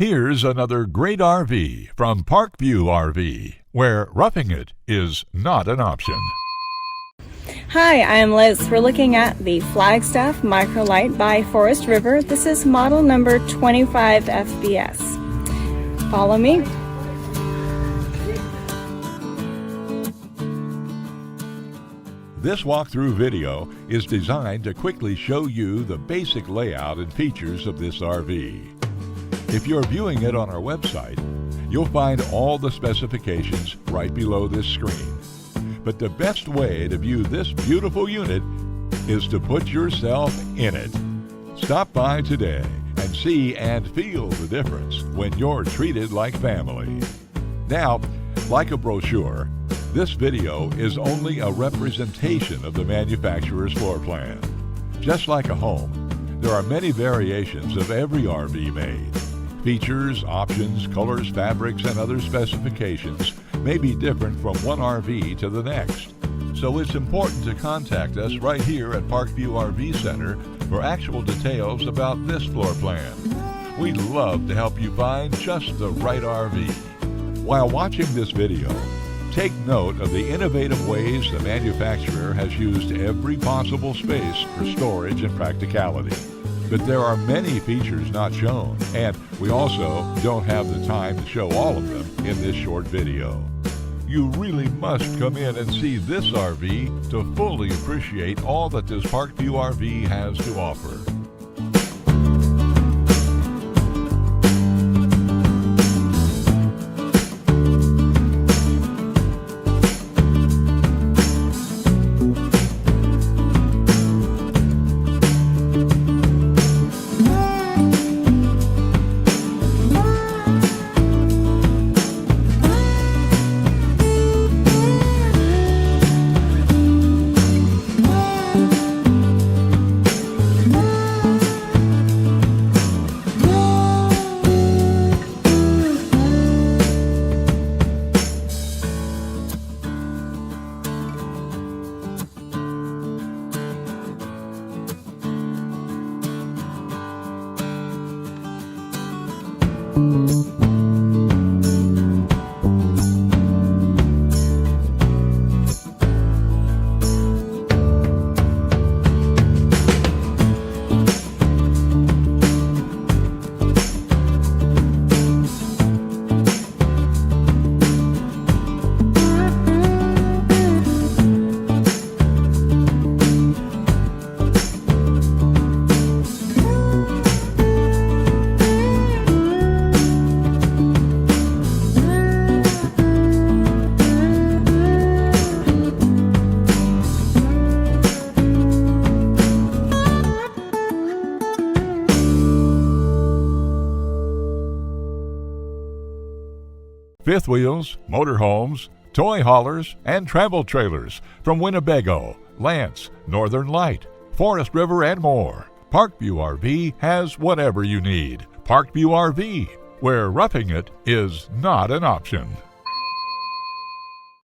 Here's another great RV from Parkview RV, where roughing it is not an option. Hi, I'm Liz. We're looking at the Flagstaff Micro Lite by Forest River. This is model number 25FBS. Follow me. This walkthrough video is designed to quickly show you the basic layout and features of this RV. If you're viewing it on our website, you'll find all the specifications right below this screen. But the best way to view this beautiful unit is to put yourself in it. Stop by today and see and feel the difference when you're treated like family. Now, like a brochure, this video is only a representation of the manufacturer's floor plan. Just like a home, there are many variations of every RV made. Features, options, colors, fabrics, and other specifications may be different from one RV to the next. So it's important to contact us right here at Parkview RV Center for actual details about this floor plan. We'd love to help you find just the right RV. While watching this video, take note of the innovative ways the manufacturer has used every possible space for storage and practicality. But there are many features not shown, and we also don't have the time to show all of them in this short video. You really must come in and see this RV to fully appreciate all that this Parkview RV has to offer. Fifth wheels, motorhomes, toy haulers, and travel trailers from Winnebago, Lance, Northern Light, Forest River, and more. Parkview RV has whatever you need. Parkview RV, where roughing it is not an option.